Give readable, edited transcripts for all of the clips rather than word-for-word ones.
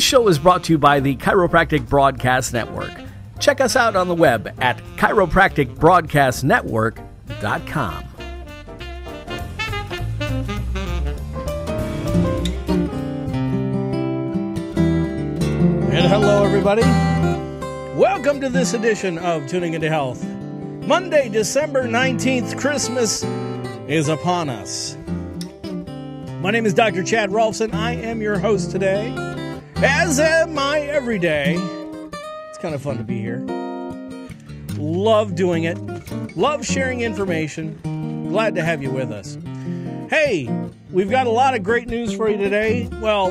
This show is brought to you by the Chiropractic Broadcast Network. Check us out on the web at chiropracticbroadcastnetwork.com. And hello, everybody. Welcome to this edition of Tuning Into Health. Monday, December 19th, Christmas is upon us. My name is Dr. Chad Rohlfsen. I am your host today, as am I every day. It's kind of fun to be here. Love doing it. Love sharing information. Glad to have you with us. Hey, we've got a lot of great news for you today. Well,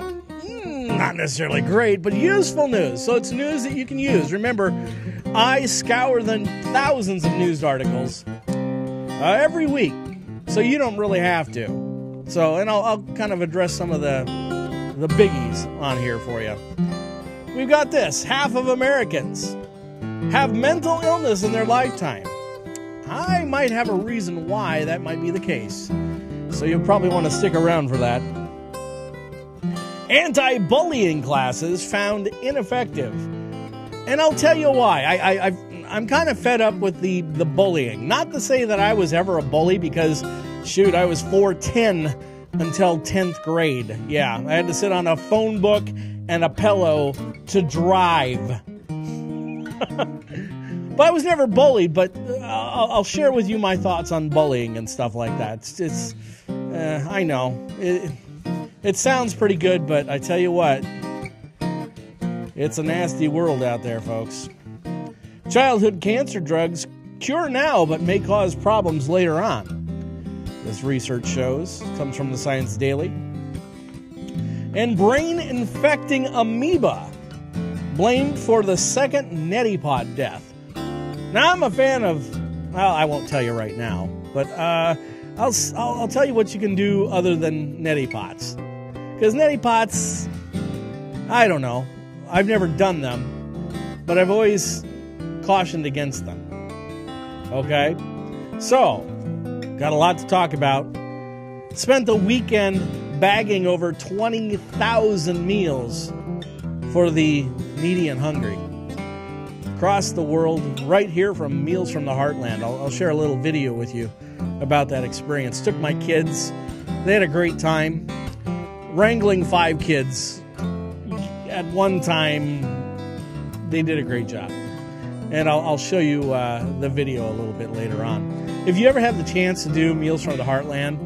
not necessarily great, but useful news. So it's news that you can use. Remember, I scour the thousands of news articles every week, so you don't really have to. So, and I'll kind of address some of the biggies on here for you. We've got this. Half of Americans have mental illness in their lifetime. I might have a reason why that might be the case, so you'll probably want to stick around for that. Anti-bullying classes found ineffective. And I'll tell you why. I'm kind of fed up with the bullying. Not to say that I was ever a bully, because, shoot, I was 4'10" until 10th grade. Yeah, I had to sit on a phone book and a pillow to drive. But I was never bullied, but I'll share with you my thoughts on bullying and stuff like that. I know. It sounds pretty good, but I tell you what, it's a nasty world out there, folks. Childhood cancer drugs cure now, but may cause problems later on. This research shows. Comes from the Science Daily. And brain-infecting amoeba blamed for the second Neti Pot death. Now, I'm a fan of, well, I won't tell you right now, but I'll tell you what you can do other than Neti Pots. Because Neti Pots, I don't know. I've never done them, but I've always cautioned against them. Okay? So, got a lot to talk about. Spent the weekend bagging over 20,000 meals for the needy and hungry. Across the world, right here from Meals from the Heartland. I'll share a little video with you about that experience. Took my kids. They had a great time. Wrangling 5 kids at one time, they did a great job. And I'll show you the video a little bit later on. If you ever have the chance to do Meals from the Heartland,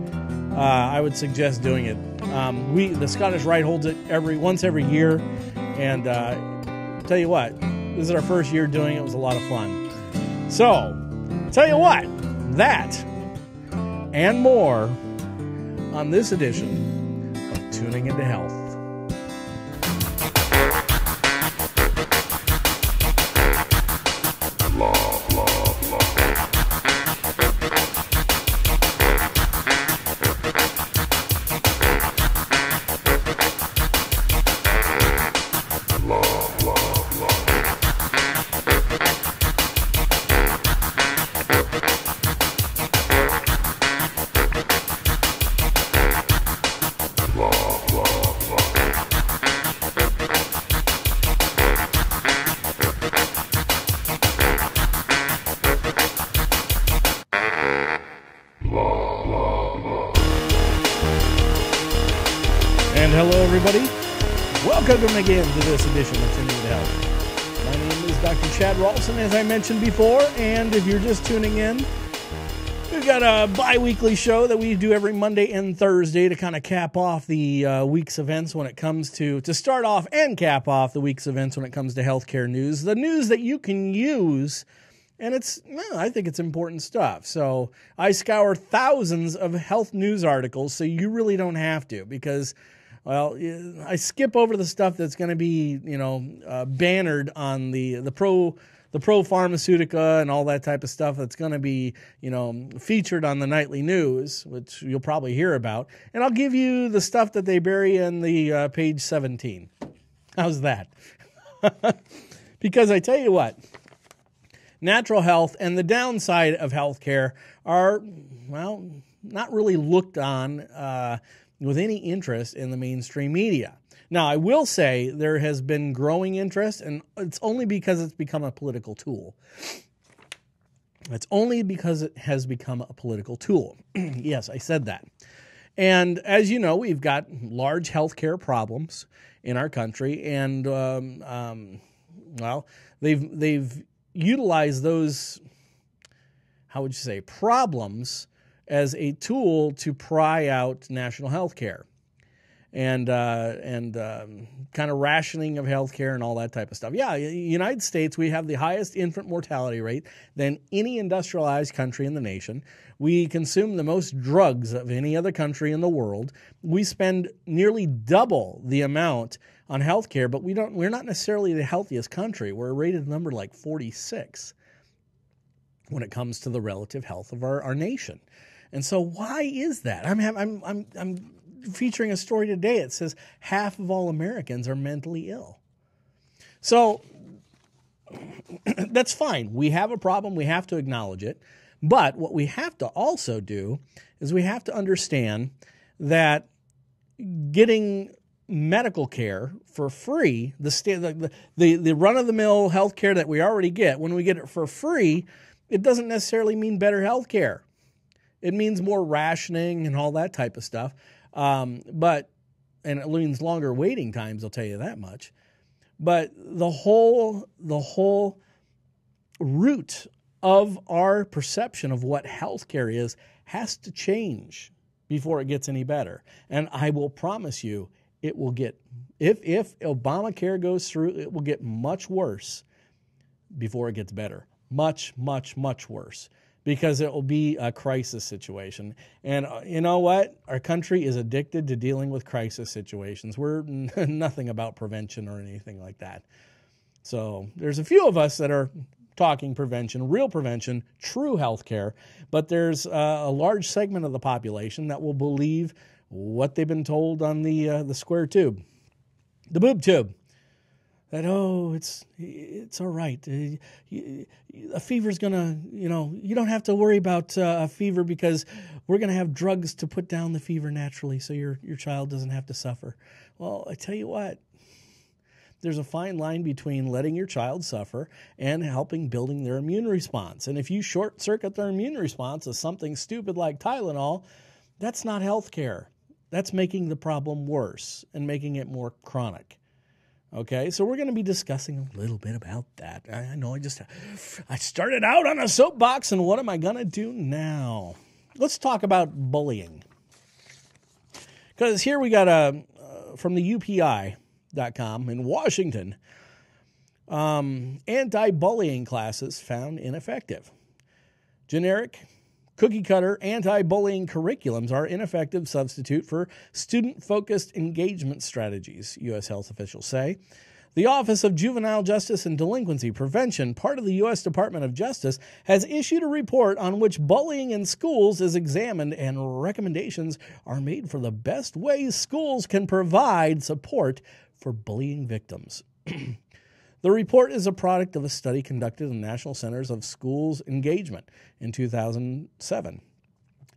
I would suggest doing it. The Scottish Rite holds it once every year, and tell you what, this is our first year doing it. It was a lot of fun. So, tell you what, that and more on this edition of Tuning Into Health. Welcome again to this edition of Tuning Into Health. My name is Dr. Chad Rohlfsen, as I mentioned before, and if you're just tuning in, we've got a bi-weekly show that we do every Monday and Thursday to kind of cap off the week's events when it comes to start off and cap off the week's events when it comes to healthcare news, the news that you can use, and I think it's important stuff. So I scour thousands of health news articles, so you really don't have to, because, well, I skip over the stuff that's going to be, bannered on the pro pharmaceutica and all that type of stuff that's going to be, featured on the nightly news, which you'll probably hear about. And I'll give you the stuff that they bury in the page 17. How's that? Because I tell you what, natural health and the downside of healthcare are, well, not really looked on with any interest in the mainstream media. Now, I will say there has been growing interest, and it's only because it's become a political tool. It's only because it has become a political tool. Yes, I said that. And as you know, we've got large healthcare problems in our country, and well, they've utilized those, how would you say, problems as a tool to pry out national health care and kind of rationing of health care and all that type of stuff. Yeah, United States, we have the highest infant mortality rate than any industrialized country in the nation. We consume the most drugs of any other country in the world. We spend nearly double the amount on health care, but we're not necessarily the healthiest country. We're rated number like 46 when it comes to the relative health of our nation. And so why is that? I'm featuring a story today. It says half of all Americans are mentally ill. So that's fine. We have a problem. We have to acknowledge it. But what we have to also do is we have to understand that getting medical care for free, the run-of-the-mill health care that we already get, when we get it for free, it doesn't necessarily mean better health care. It means more rationing and all that type of stuff. And it means longer waiting times, I'll tell you that much. But the whole root of our perception of what healthcare is has to change before it gets any better. And I will promise you, it will get, if Obamacare goes through, it will get much worse before it gets better. Much, much, much worse. Because it will be a crisis situation. And you know what? Our country is addicted to dealing with crisis situations. We're nothing about prevention or anything like that. So there's a few of us that are talking prevention, real prevention, true health care, but there's a large segment of the population that will believe what they've been told on the square tube, the boob tube. That, oh, it's all right. A fever's going to, you don't have to worry about a fever because we're going to have drugs to put down the fever naturally so your child doesn't have to suffer. Well, I tell you what, there's a fine line between letting your child suffer and helping building their immune response. And if you short-circuit their immune response with something stupid like Tylenol, that's not health care. That's making the problem worse and making it more chronic. Okay, so we're going to be discussing a little bit about that. I know I started out on a soapbox, and what am I going to do now? Let's talk about bullying. Because here we got from the UPI.com in Washington, anti-bullying classes found ineffective. Generic, cookie-cutter anti-bullying curriculums are ineffective substitute for student-focused engagement strategies, U.S. health officials say. The Office of Juvenile Justice and Delinquency Prevention, part of the U.S. Department of Justice, has issued a report on which bullying in schools is examined and recommendations are made for the best ways schools can provide support for bullying victims. The report is a product of a study conducted in the National Centers of Schools Engagement in 2007.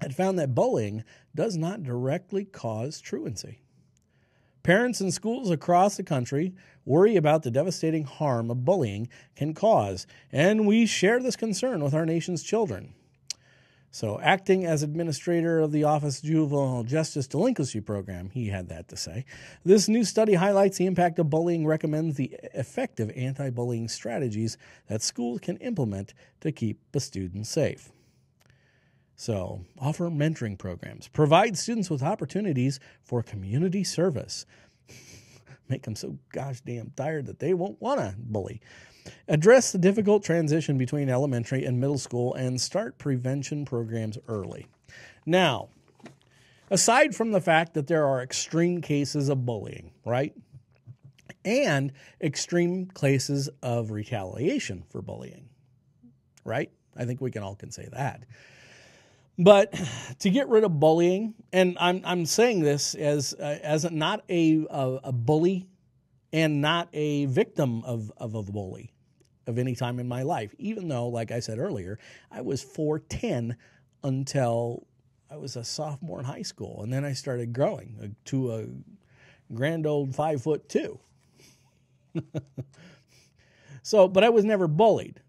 It found that bullying does not directly cause truancy. Parents in schools across the country worry about the devastating harm of bullying can cause, and we share this concern with our nation's children. So, acting as administrator of the Office of Juvenile Justice Delinquency Program, he had that to say. This new study highlights the impact of bullying, recommends the effective anti-bullying strategies that schools can implement to keep the students safe. So, offer mentoring programs, provide students with opportunities for community service, make them so gosh damn tired that they won't want to bully. Address the difficult transition between elementary and middle school and start prevention programs early. Now, aside from the fact that there are extreme cases of bullying, right? And extreme cases of retaliation for bullying, right? I think we can all can say that. But to get rid of bullying, and I'm saying this as not a bully and not a victim of a bully of any time in my life, even though, like I said earlier, I was 4'10" until I was a sophomore in high school, and then I started growing to grand old 5'2". So, but I was never bullied.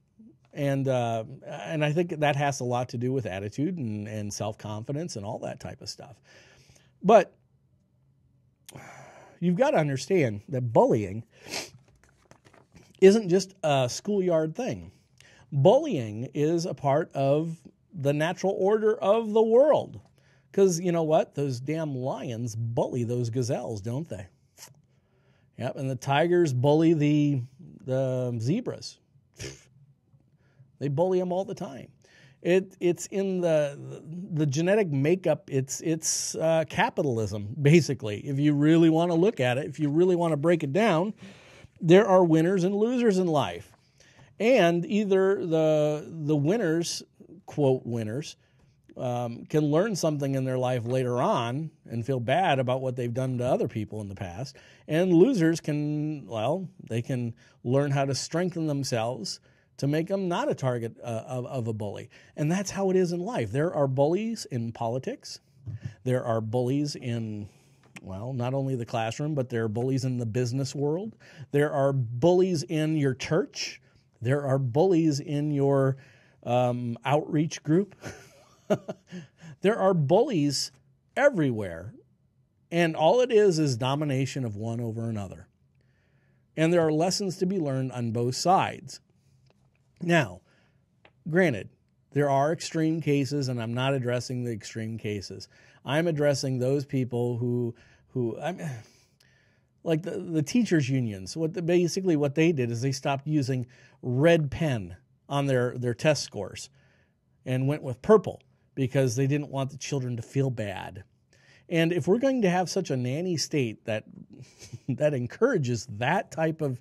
And I think that has a lot to do with attitude and self-confidence and all that type of stuff. But you've got to understand that bullying isn't just a schoolyard thing. Bullying is a part of the natural order of the world. Because you know what? Those damn lions bully those gazelles, don't they? Yep, and the tigers bully the zebras. They bully them all the time. It's in the genetic makeup. It's capitalism, basically. If you really want to look at it, if you really want to break it down, there are winners and losers in life. And either the winners, quote winners, can learn something in their life later on and feel bad about what they've done to other people in the past. And losers can learn how to strengthen themselves to make them not a target of a bully. And that's how it is in life. There are bullies in politics. There are bullies in, not only the classroom, but there are bullies in the business world. There are bullies in your church. There are bullies in your outreach group. There are bullies everywhere. And all it is domination of one over another. And there are lessons to be learned on both sides. Now, granted, there are extreme cases, and I'm not addressing the extreme cases. I'm addressing those people who like the teachers' unions. Basically what they did is they stopped using red pen on their test scores and went with purple because they didn't want the children to feel bad. And if we're going to have such a nanny state that encourages that type of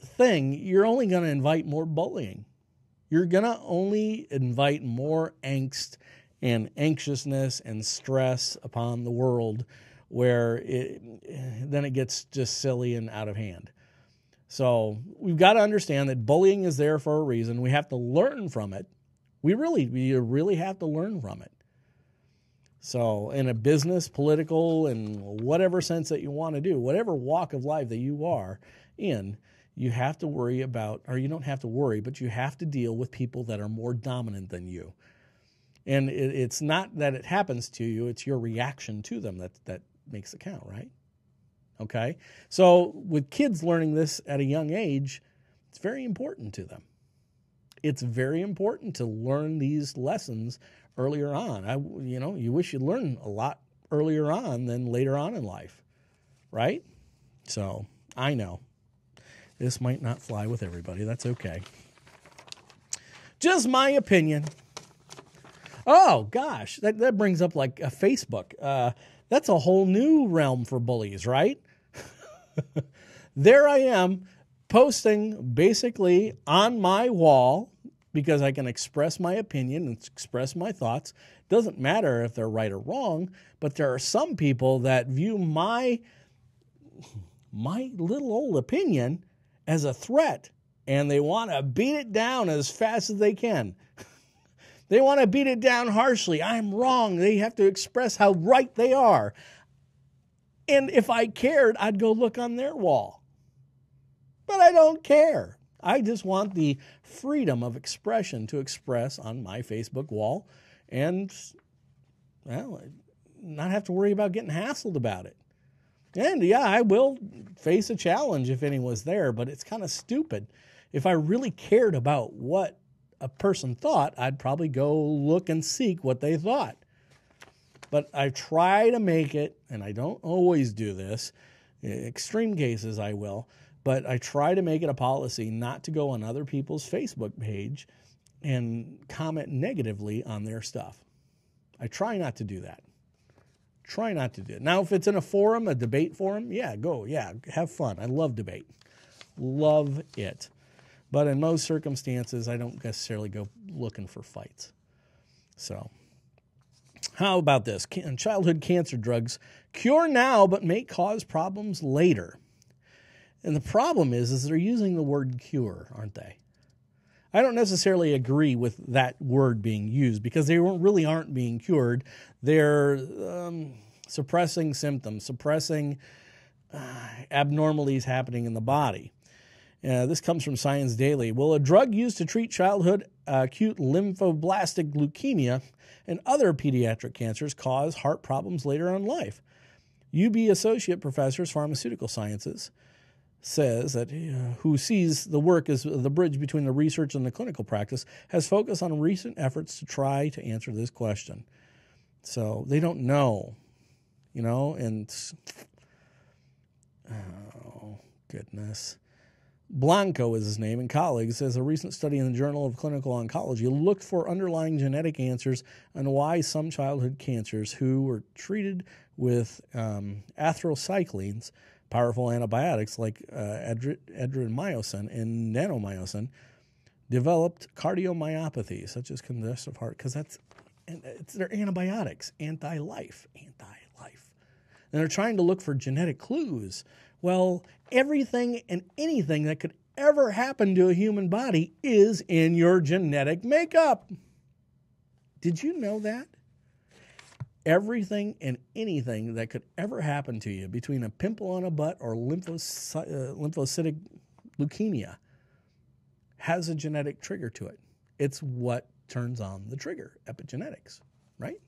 thing, you're only going to invite more bullying. You're going to only invite more angst and anxiousness and stress upon the world where then it gets just silly and out of hand. So we've got to understand that bullying is there for a reason. We have to learn from it. We really have to learn from it. So in a business, political, and whatever sense that you want to do, whatever walk of life that you are in, you have to worry about, or you don't have to worry, but you have to deal with people that are more dominant than you. And it's not that it happens to you, it's your reaction to them that makes it count, right? Okay? So with kids learning this at a young age, it's very important to them. It's very important to learn these lessons earlier on. You wish you'd learn a lot earlier on than later on in life, right? So I know this might not fly with everybody. That's okay. Just my opinion. Oh, gosh, that brings up like a Facebook. That's a whole new realm for bullies, right? There I am posting basically on my wall because I can express my opinion and express my thoughts. Doesn't matter if they're right or wrong, but there are some people that view my little old opinion as a threat, and they want to beat it down as fast as they can. They want to beat it down harshly. I'm wrong. They have to express how right they are. And if I cared, I'd go look on their wall. But I don't care. I just want the freedom of expression to express on my Facebook wall and, not have to worry about getting hassled about it. And yeah, I will face a challenge if anyone's there, but it's kind of stupid. If I really cared about what a person thought, I'd probably go look and seek what they thought. But I try to make it, and I don't always do this, in extreme cases I will, but I try to make it a policy not to go on other people's Facebook page and comment negatively on their stuff. I try not to do that. Try not to do it. Now, if it's in a forum, a debate forum, go. Yeah, have fun. I love debate. Love it. But in most circumstances, I don't necessarily go looking for fights. So, how about this? Childhood cancer drugs cure now but may cause problems later. And the problem is they're using the word cure, aren't they? I don't necessarily agree with that word being used because they really aren't being cured. They're suppressing symptoms, suppressing abnormalities happening in the body. This comes from Science Daily. Will a drug used to treat childhood acute lymphoblastic leukemia and other pediatric cancers cause heart problems later in life? UB Associate Professors Pharmaceutical Sciences says that who sees the work as the bridge between the research and the clinical practice, has focused on recent efforts to try to answer this question. So they don't know, and oh, goodness. Blanco is his name, and colleagues says a recent study in the Journal of Clinical Oncology looked for underlying genetic answers on why some childhood cancers who were treated with anthracyclines, powerful antibiotics like adriamycin and nanomycin, developed cardiomyopathy, such as congestive heart, because they're antibiotics, anti-life. And they're trying to look for genetic clues. Well, everything and anything that could ever happen to a human body is in your genetic makeup. Did you know that? Everything and anything that could ever happen to you, between a pimple on a butt or lymphocytic leukemia, has a genetic trigger to it. It's what turns on the trigger, epigenetics, right?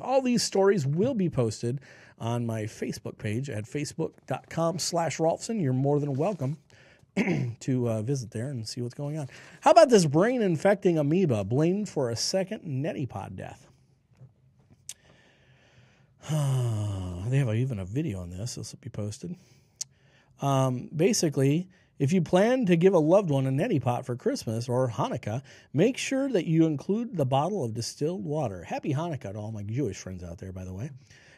All these stories will be posted on my Facebook page at facebook.com/Rohlfsen. You're more than welcome to visit there and see what's going on. How about this brain-infecting amoeba blamed for a second Neti Pot death? They have even a video on this. This will be posted. Basically, if you plan to give a loved one a Neti Pot for Christmas or Hanukkah, make sure that you include the bottle of distilled water. Happy Hanukkah to all my Jewish friends out there, by the way.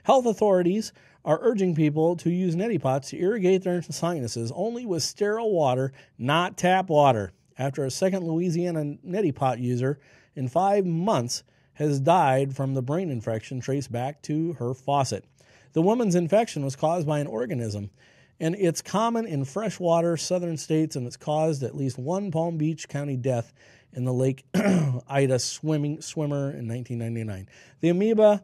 Health authorities are urging people to use Neti Pots to irrigate their sinuses only with sterile water, not tap water, after a second Louisiana Neti Pot user in 5 months has died from the brain infection traced back to her faucet. The woman's infection was caused by an organism, and it's common in freshwater southern states, and it's caused at least one Palm Beach County death in the Lake Ida swimmer in 1999. The amoeba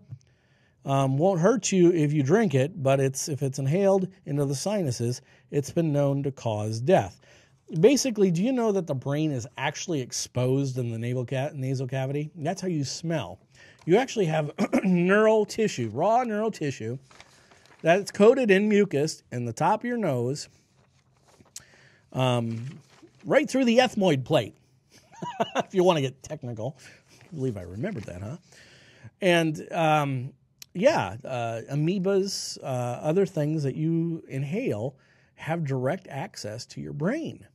won't hurt you if you drink it, but if it's inhaled into the sinuses, it's been known to cause death. Basically, do you know that the brain is actually exposed in the nasal cavity? That's how you smell. You actually have neural tissue, raw neural tissue, that's coated in mucus in the top of your nose, right through the ethmoid plate, if you want to get technical. I believe I remembered that, huh? And amoebas, other things that you inhale have direct access to your brain.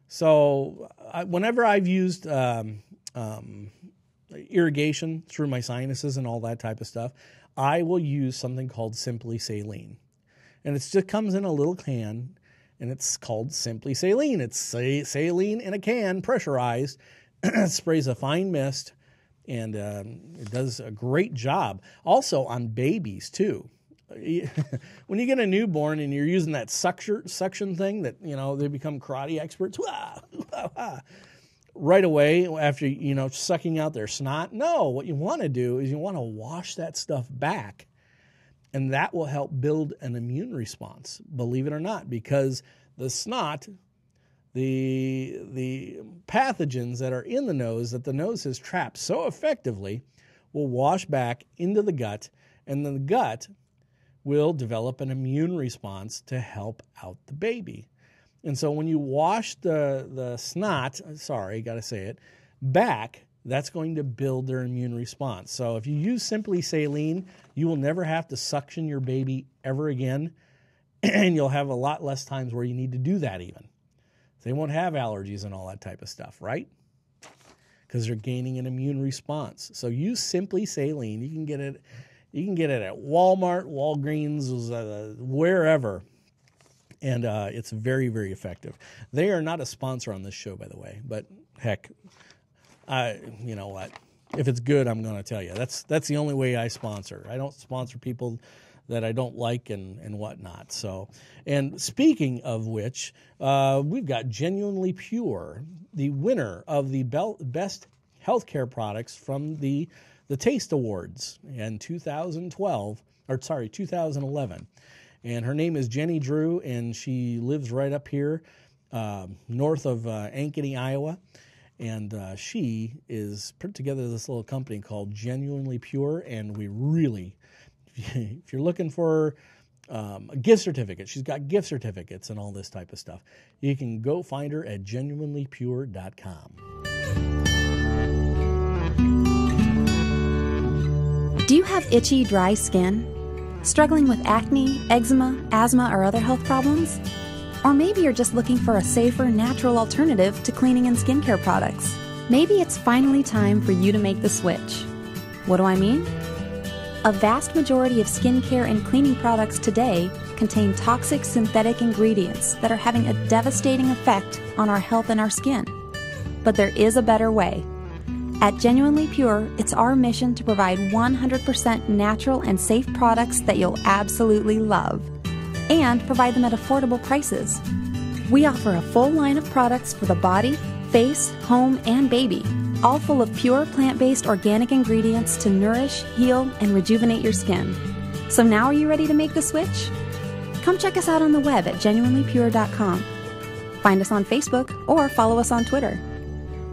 So whenever I've used irrigation through my sinuses and all that type of stuff, I will use something called Simply Saline. And it just comes in a little can, and it's called Simply Saline. It's saline in a can, pressurized. It sprays a fine mist, and it does a great job. Also on babies, too. When you get a newborn and you're using that suction thing that, they become karate experts, right away after, sucking out their snot. No, what you want to do is you want to wash that stuff back, and that will help build an immune response, believe it or not, because the snot, the pathogens that are in the nose that the nose has trapped so effectively will wash back into the gut, and then the gut will develop an immune response to help out the baby. And so when you wash the snot, back, that's going to build their immune response. So if you use Simply Saline, you will never have to suction your baby ever again, and you'll have a lot less times where you need to do that even. They won't have allergies and all that type of stuff, right? Because they're gaining an immune response. So use Simply Saline. You can get it at Walmart, Walgreens, wherever. And it's very, very effective. They are not a sponsor on this show, by the way. But heck, you know what? If it's good, I'm going to tell you. That's the only way I sponsor. I don't sponsor people that I don't like and whatnot. So, and speaking of which, we've got Genuinely Pure, the winner of the best healthcare products from the Taste Awards in 2012. 2011. And her name is Jenny Drew, and she lives right up here north of Ankeny, Iowa. And she is put together this little company called Genuinely Pure, and we really, if you're looking for a gift certificate, she's got gift certificates and all this type of stuff. You can go find her at genuinelypure.com. Do you have itchy, dry skin? Struggling with acne, eczema, asthma, or other health problems? Or maybe you're just looking for a safer, natural alternative to cleaning and skincare products. Maybe it's finally time for you to make the switch. What do I mean? A vast majority of skincare and cleaning products today contain toxic synthetic ingredients that are having a devastating effect on our health and our skin. But there is a better way. At Genuinely Pure, it's our mission to provide 100% natural and safe products that you'll absolutely love, and provide them at affordable prices. We offer a full line of products for the body, face, home, and baby, all full of pure plant-based organic ingredients to nourish, heal, and rejuvenate your skin. So now are you ready to make the switch? Come check us out on the web at genuinelypure.com. Find us on Facebook or follow us on Twitter.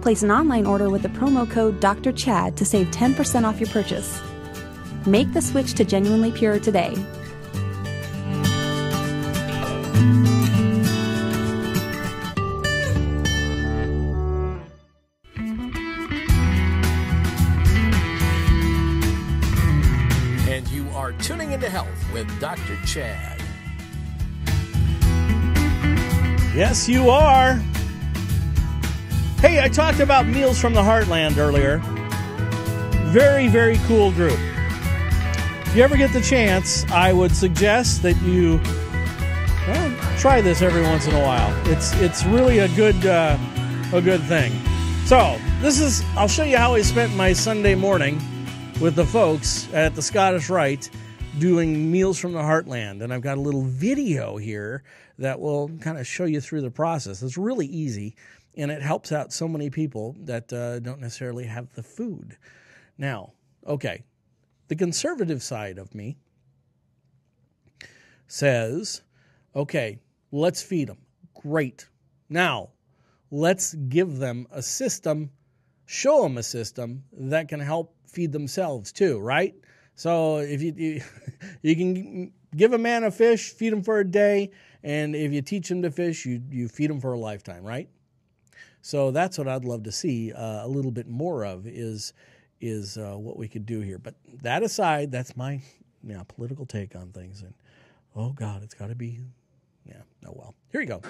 Place an online order with the promo code Dr. Chad to save 10% off your purchase. Make the switch to Genuinely Pure today. And you are tuning into Health with Dr. Chad. Yes, you are. Hey, I talked about Meals from the Heartland earlier. Very, very cool group. If you ever get the chance, I would suggest that you try this every once in a while. It's really a good thing. So I'll show you how I spent my Sunday morning with the folks at the Scottish Rite doing Meals from the Heartland, and I've got a little video here that will kind of show you through the process. It's really easy. And it helps out so many people that don't necessarily have the food. Now, okay, the conservative side of me says, okay, let's feed them. Great. Now, let's give them a system, show them a system that can help feed themselves too, right? So if you can give a man a fish, feed him for a day, and if you teach him to fish, you feed him for a lifetime, right? So that's what I'd love to see a little bit more of is what we could do here. But that aside, that's my political take on things. And oh God, it's got to be, oh well. Here you go.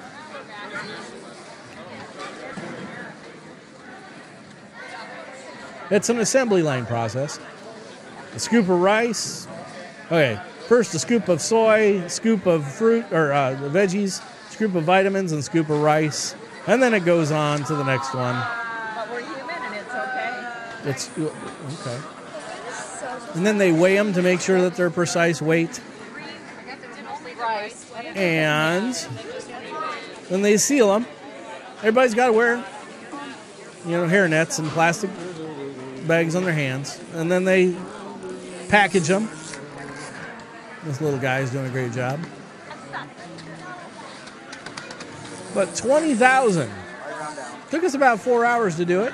It's an assembly line process. A scoop of rice. Okay, first a scoop of soy, scoop of fruit or veggies, scoop of vitamins, and scoop of rice. And then it goes on to the next one. But we're human and it's okay. It's okay. And then they weigh them to make sure that they're precise weight. And then they seal them. Everybody's got to wear, hair nets and plastic bags on their hands. And then they package them. This little guy is doing a great job. But 20,000. Took us about 4 hours to do it.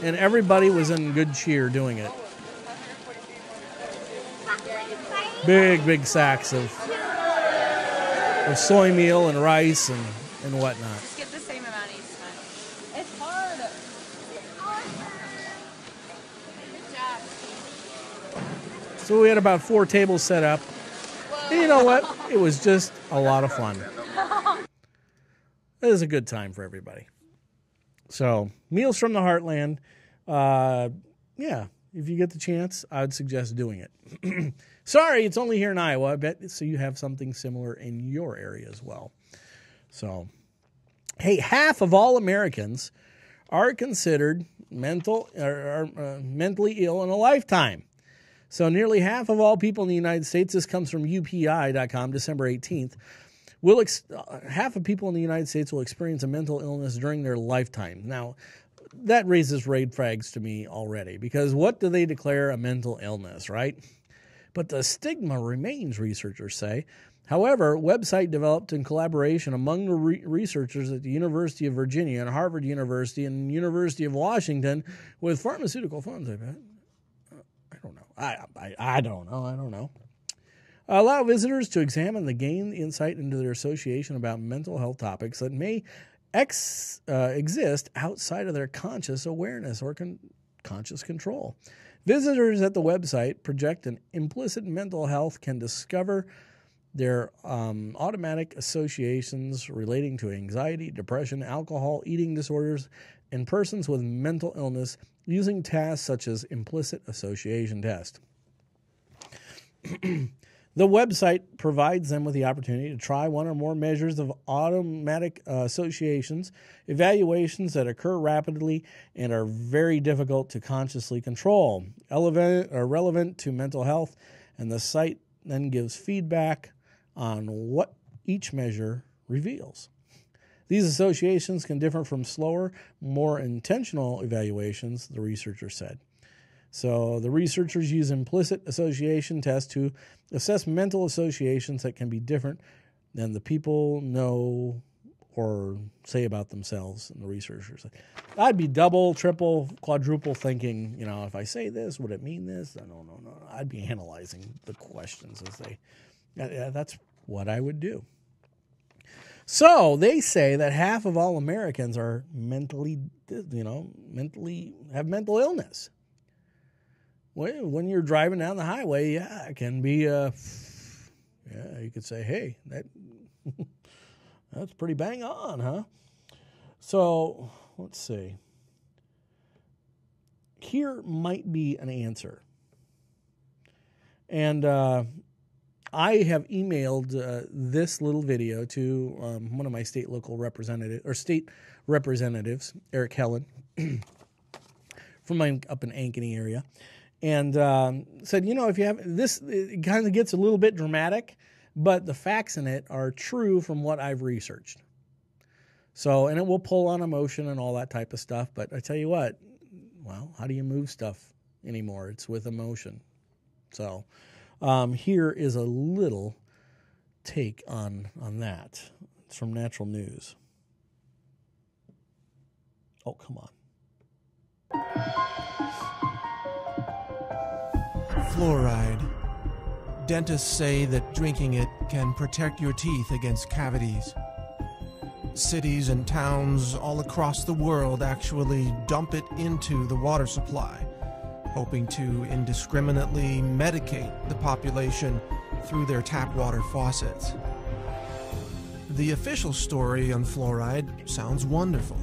And everybody was in good cheer doing it. Big, big sacks of soy meal and rice and whatnot. Just get the same amount each time. It's hard. Good job. So we had about 4 tables set up. And you know what? It was just a lot of fun. It was a good time for everybody. So, Meals from the Heartland. If you get the chance, I would suggest doing it. Sorry, it's only here in Iowa. I bet so you have something similar in your area as well. So, hey, half of all Americans are considered mentally ill in a lifetime. So nearly half of all people in the United States, this comes from UPI.com, December 18th, half of people in the United States will experience a mental illness during their lifetime. Now, that raises red flags to me already, because what do they declare a mental illness, right? But the stigma remains, researchers say. However, website developed in collaboration among the researchers at the University of Virginia and Harvard University and University of Washington with pharmaceutical funds, I bet. I don't know. I don't know. Allow visitors to examine the gain insight into their association about mental health topics that may exist outside of their conscious awareness or conscious control. Visitors at the website project an implicit mental health can discover their automatic associations relating to anxiety, depression, alcohol, eating disorders, and persons with mental illness using tasks such as implicit association test. The website provides them with the opportunity to try one or more measures of automatic associations, evaluations that occur rapidly and are very difficult to consciously control, relevant to mental health, and the site then gives feedback on what each measure reveals. These associations can differ from slower, more intentional evaluations, the researcher said. So the researchers use implicit association tests to assess mental associations that can be different than the people know or say about themselves, and the researchers said. I'd be double, triple, quadruple thinking, if I say this, would it mean this? No. I'd be analyzing the questions as they... That's what I would do. So they say that half of all Americans are mentally have mental illness. When you're driving down the highway, it can be, you could say, hey, that's pretty bang on, huh? So let's see. Here might be an answer. And I have emailed this little video to one of my state representatives, Eric Helen, from up in Ankeny area, and said, if you have this, it kind of gets a little bit dramatic, but the facts in it are true from what I've researched. So, and it will pull on emotion and all that type of stuff. But I tell you what, how do you move stuff anymore? It's with emotion. So. Here is a little take on that. It's from Natural News. Oh, come on. Fluoride. Dentists say that drinking it can protect your teeth against cavities. Cities and towns all across the world actually dump it into the water supply, hoping to indiscriminately medicate the population through their tap water faucets. The official story on fluoride sounds wonderful.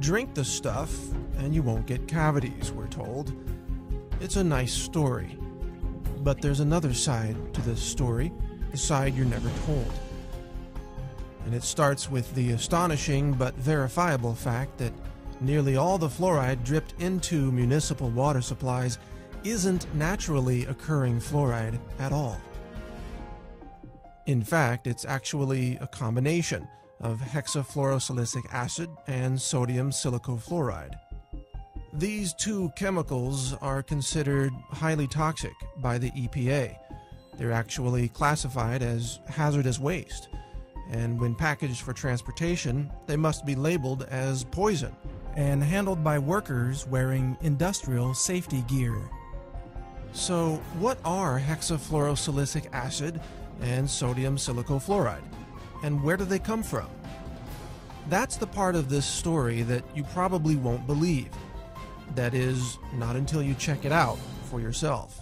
Drink the stuff and you won't get cavities, we're told. It's a nice story. But there's another side to this story, the side you're never told. And it starts with the astonishing but verifiable fact that nearly all the fluoride dripped into municipal water supplies isn't naturally occurring fluoride at all. In fact, it's actually a combination of hexafluorosilicic acid and sodium silicofluoride. These two chemicals are considered highly toxic by the EPA. They're actually classified as hazardous waste, and when packaged for transportation, they must be labeled as poison and handled by workers wearing industrial safety gear. So, what are hexafluorosilicic acid and sodium silicofluoride, and where do they come from? That's the part of this story that you probably won't believe. That is, not until you check it out for yourself.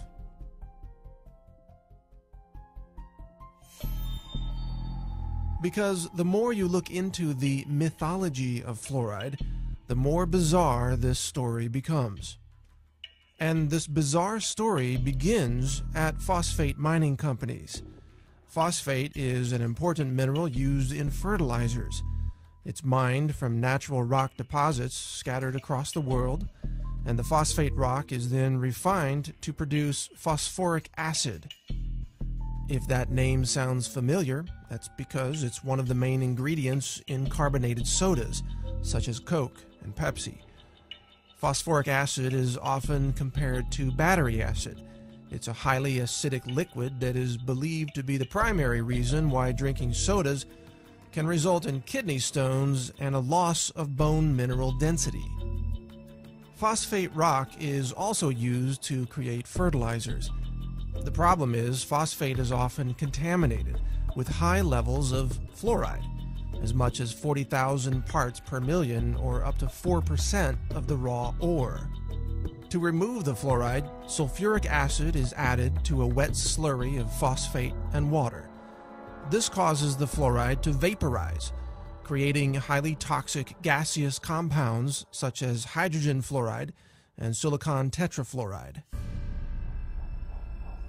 Because the more you look into the mythology of fluoride, the more bizarre this story becomes. And this bizarre story begins at phosphate mining companies. Phosphate is an important mineral used in fertilizers. It's mined from natural rock deposits scattered across the world, and the phosphate rock is then refined to produce phosphoric acid. If that name sounds familiar, that's because it's one of the main ingredients in carbonated sodas, such as Coke and Pepsi. Phosphoric acid is often compared to battery acid. It's a highly acidic liquid that is believed to be the primary reason why drinking sodas can result in kidney stones and a loss of bone mineral density. Phosphate rock is also used to create fertilizers. The problem is phosphate is often contaminated with high levels of fluoride, as much as 40,000 parts per million, or up to 4% of the raw ore. To remove the fluoride, sulfuric acid is added to a wet slurry of phosphate and water. This causes the fluoride to vaporize, creating highly toxic gaseous compounds such as hydrogen fluoride and silicon tetrafluoride.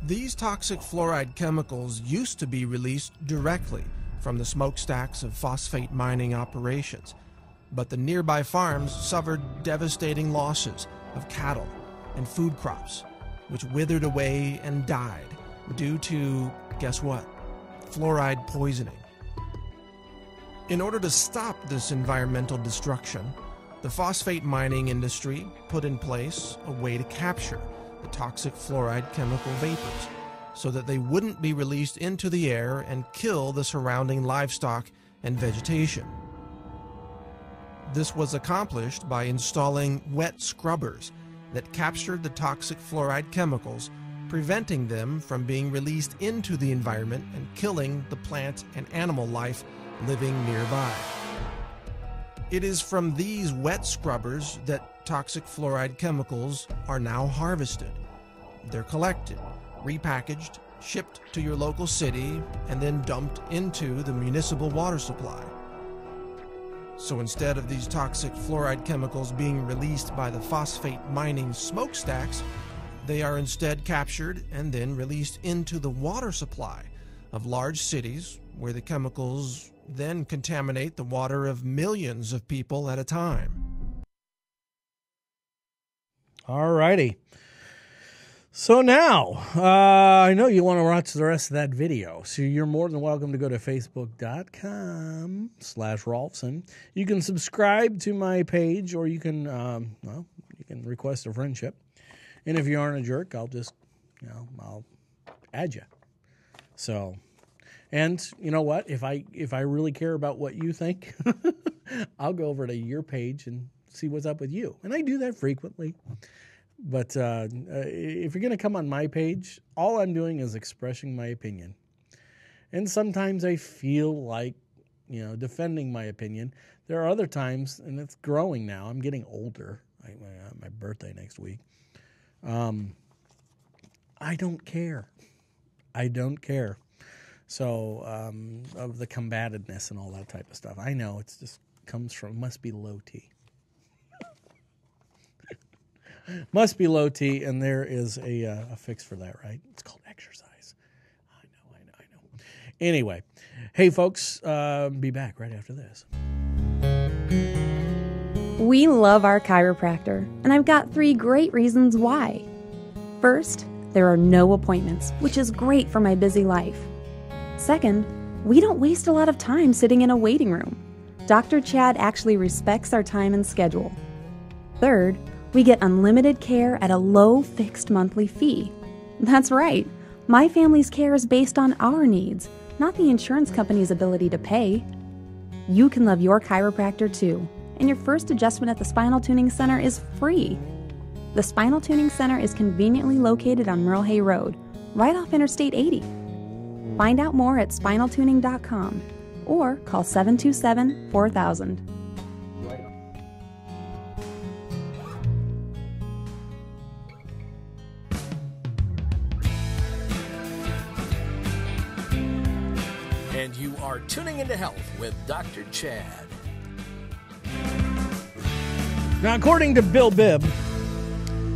These toxic fluoride chemicals used to be released directly from the smokestacks of phosphate mining operations, but the nearby farms suffered devastating losses of cattle and food crops, which withered away and died due to, guess what? Fluoride poisoning. In order to stop this environmental destruction, the phosphate mining industry put in place a way to capture the toxic fluoride chemical vapors so that they wouldn't be released into the air and kill the surrounding livestock and vegetation. This was accomplished by installing wet scrubbers that captured the toxic fluoride chemicals, preventing them from being released into the environment and killing the plant and animal life living nearby. It is from these wet scrubbers that toxic fluoride chemicals are now harvested. They're collected, repackaged, shipped to your local city, and then dumped into the municipal water supply. So instead of these toxic fluoride chemicals being released by the phosphate mining smokestacks, they are instead captured and then released into the water supply of large cities, where the chemicals then contaminate the water of millions of people at a time. All righty. So now, I know you want to watch the rest of that video, so you're more than welcome to go to facebook.com/Rohlfsen. You can subscribe to my page, or you can, you can request a friendship. And if you aren't a jerk, I'll just, I'll add you. So, and you know what? If I really care about what you think, I'll go over to your page and see what's up with you. And I do that frequently. But if you're going to come on my page, all I'm doing is expressing my opinion. And sometimes I feel like, defending my opinion. There are other times, and it's growing now. I'm getting older. My birthday next week. I don't care. So, of the combativeness and all that type of stuff. I know it's just must be low T. Must be low T, and there is a fix for that, right? It's called exercise. I know. Anyway, hey, folks, be back right after this. We love our chiropractor, and I've got 3 great reasons why. First, there are no appointments, which is great for my busy life. Second, we don't waste a lot of time sitting in a waiting room. Dr. Chad actually respects our time and schedule. Third, we get unlimited care at a low fixed monthly fee. That's right, my family's care is based on our needs, not the insurance company's ability to pay. You can love your chiropractor too, and your first adjustment at the Spinal Tuning Center is free. The Spinal Tuning Center is conveniently located on Merle Hay Road, right off Interstate 80. Find out more at spinaltuning.com or call 727-4000. And you are tuning into Health with Dr. Chad. Now, according to Bill Bibb,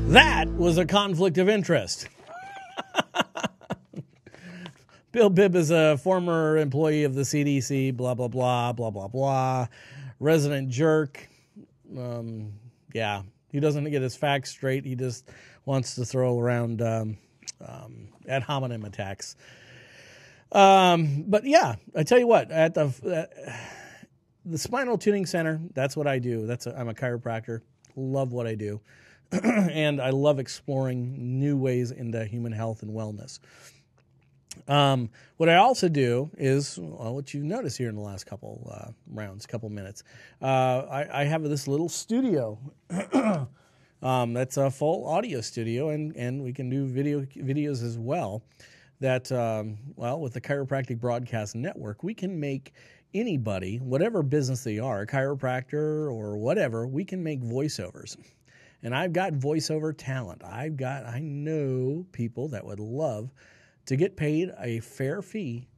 that was a conflict of interest. Bill Bibb is a former employee of the CDC, blah, blah, blah, blah, blah, blah. Resident jerk. He doesn't get his facts straight. He just wants to throw around ad hominem attacks. But yeah, I tell you what, at the Spinal Tuning Center, that's what I do. I'm a chiropractor. Love what I do. And I love exploring new ways into human health and wellness. What I also do is, well, what you've noticed here in the last couple minutes, I have this little studio. That's a full audio studio, and we can do videos as well. That, with the Chiropractic Broadcast Network, we can make anybody, whatever business they are, a chiropractor or whatever, we can make voiceovers. And I've got voiceover talent. I know people that would love to get paid a fair fee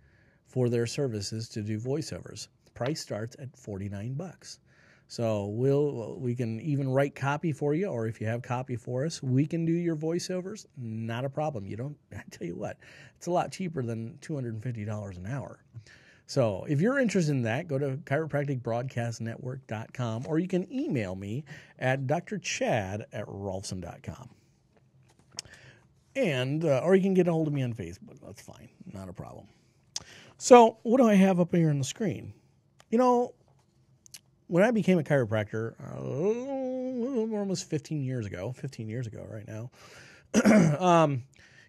for their services to do voiceovers. Price starts at $49. So we can even write copy for you, or if you have copy for us, we can do your voiceovers. Not a problem. I tell you what, it's a lot cheaper than $250 an hour. So if you're interested in that, go to chiropracticbroadcastnetwork.com, or you can email me at drchad@rohlfsen.com. And, or you can get a hold of me on Facebook. That's fine. Not a problem. So what do I have up here on the screen? When I became a chiropractor, almost 15 years ago right now,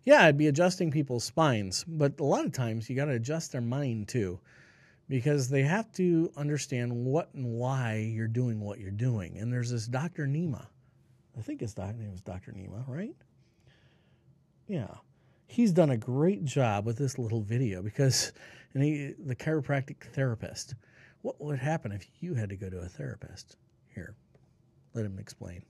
I'd be adjusting people's spines, but a lot of times you got to adjust their mind too, because they have to understand what and why you're doing what you're doing. And there's this Dr. Nima. I think his name was Dr. Nima, right? Yeah. He's done a great job with this little video because the chiropractic therapist. What would happen if you had to go to a therapist? Here, let him explain.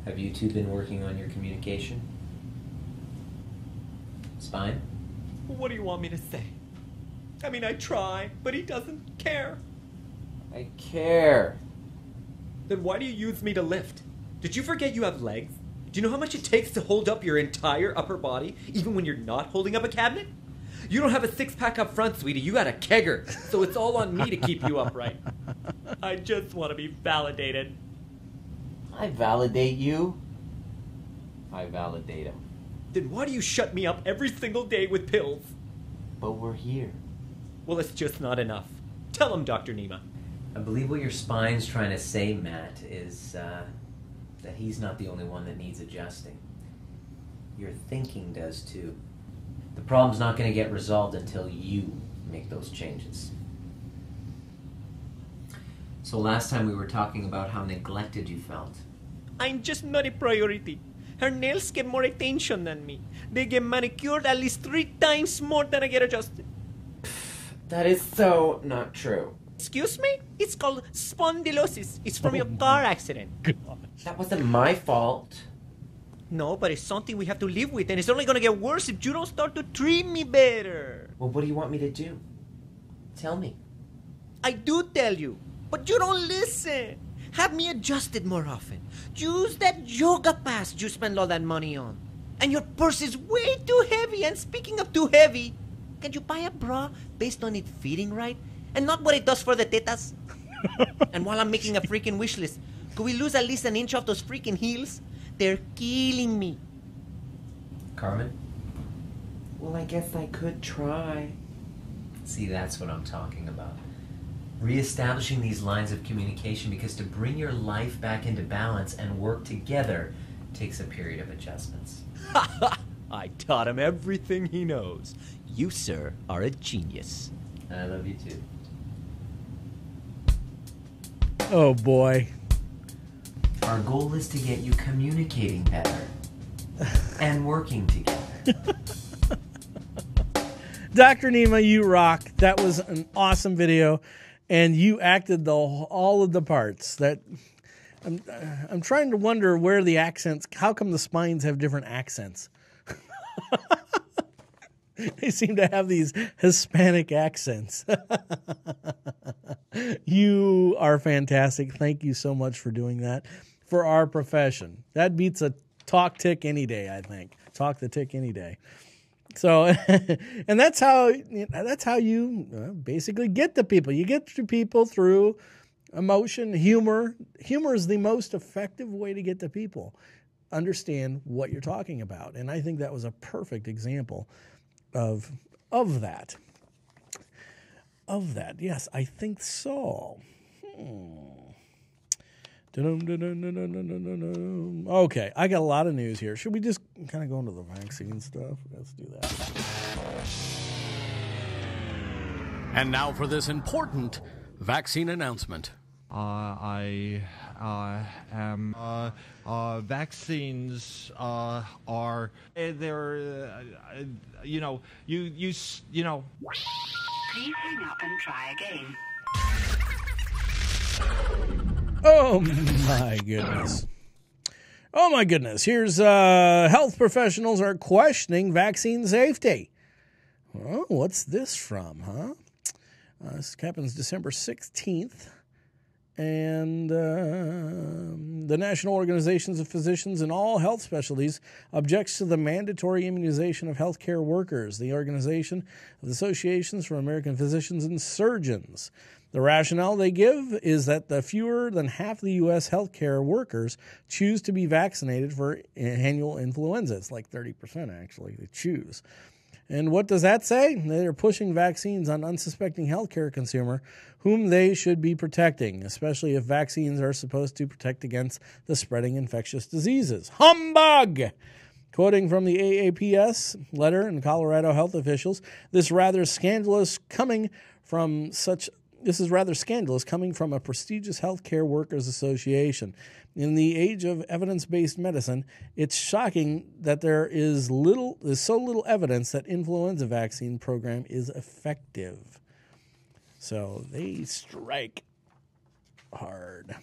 Have you two been working on your communication? Spine? What do you want me to say? I mean, I try, but he doesn't care. I care. Then why do you use me to lift? Did you forget you have legs? Do you know how much it takes to hold up your entire upper body, even when you're not holding up a cabinet? You don't have a six-pack up front, sweetie. You got a kegger, so it's all on me to keep you upright. I just want to be validated. I validate you. I validate him. Then why do you shut me up every single day with pills? But we're here. Well, it's just not enough. Tell him, Dr. Nima. I believe what your spine's trying to say, Matt, is that he's not the only one that needs adjusting. Your thinking does too. The problem's not going to get resolved until you make those changes. So last time we were talking about how neglected you felt. I'm just not a priority. Her nails get more attention than me. They get manicured at least 3 times more than I get adjusted. That is so not true. Excuse me? It's called spondylosis. It's from your car accident. That wasn't my fault. No, but it's something we have to live with, and it's only going to get worse if you don't start to treat me better. Well, what do you want me to do? Tell me. I do tell you, but you don't listen. Have me adjusted more often. Use that yoga pass you spend all that money on. And your purse is way too heavy. And speaking of too heavy, can you buy a bra based on it fitting right? And not what it does for the tetas? And while I'm making a freaking wish list, could we lose at least an inch off those freaking heels? They're killing me. Carmen? Well, I guess I could try. See, that's what I'm talking about. Reestablishing these lines of communication, because to bring your life back into balance and work together takes a period of adjustments. I taught him everything he knows. You, sir, are a genius. I love you too. Oh, boy. Our goal is to get you communicating better and working together. Dr. Nima, you rock. That was an awesome video, and you acted all of the parts. That I'm trying to wonder where the accents. How come the spines have different accents? They seem to have these Hispanic accents. You are fantastic. Thank you so much for doing that for our profession. That beats a talk tick any day, I think. Talk the tick any day. So, and that's how you basically get to people. You get to people through emotion, humor. Humor is the most effective way to get to people. understand what you're talking about. And I think that was a perfect example of that. Of that, yes, I think so. Okay, I got a lot of news here. Should we just kind of go into the vaccine stuff? Let's do that. And now for this important vaccine announcement. Vaccines are they're you know. Please hang up and try again. Oh my goodness. Oh my goodness. Here's health professionals are questioning vaccine safety. Oh, what's this from, huh? This happens December 16th. And the National Organizations of Physicians in all health specialties objects to the mandatory immunization of healthcare workers, the Organization of Associations for American Physicians and Surgeons. The rationale they give is that the fewer than half the U.S. healthcare workers choose to be vaccinated for annual influenza. It's like 30%, actually, they choose. And what does that say? They're pushing vaccines on unsuspecting healthcare consumer whom they should be protecting, especially if vaccines are supposed to protect against the spreading infectious diseases. Humbug! Quoting from the AAPS letter and Colorado health officials, this is rather scandalous coming from a prestigious healthcare workers association. In the age of evidence-based medicine, it's shocking that there is so little evidence that influenza vaccine program is effective. So they strike hard.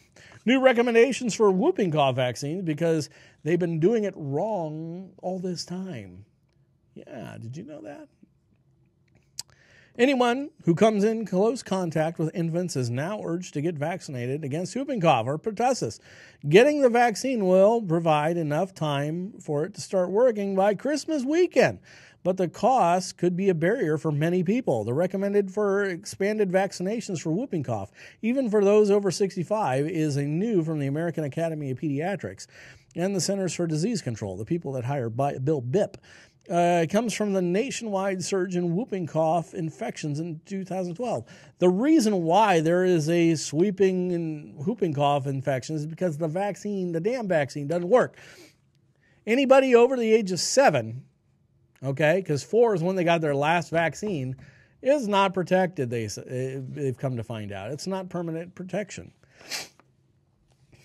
New recommendations for whooping cough vaccines because they've been doing it wrong all this time. Yeah, did you know that? Anyone who comes in close contact with infants is now urged to get vaccinated against whooping cough or pertussis. Getting the vaccine will provide enough time for it to start working by Christmas weekend, but the cost could be a barrier for many people. The recommended for expanded vaccinations for whooping cough, even for those over 65, is a new from the American Academy of Pediatrics and the Centers for Disease Control, the people that hire Bill Bipp. It comes from the nationwide surge in whooping cough infections in 2012. The reason why there is a sweeping in whooping cough infections is because the damn vaccine doesn't work. Anybody over the age of 7, okay, because 4 is when they got their last vaccine, is not protected, they've come to find out. It's not permanent protection.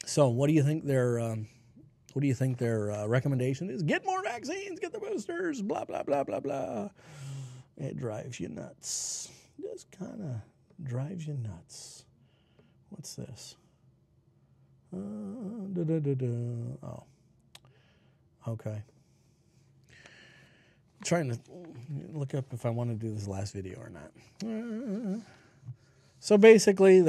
So what do you think their recommendation is? Get more vaccines, get the boosters, blah, blah, blah, blah, blah. It drives you nuts. Just kind of drives you nuts. What's this? Oh, okay. I'm trying to look up if I want to do this last video or not. So basically,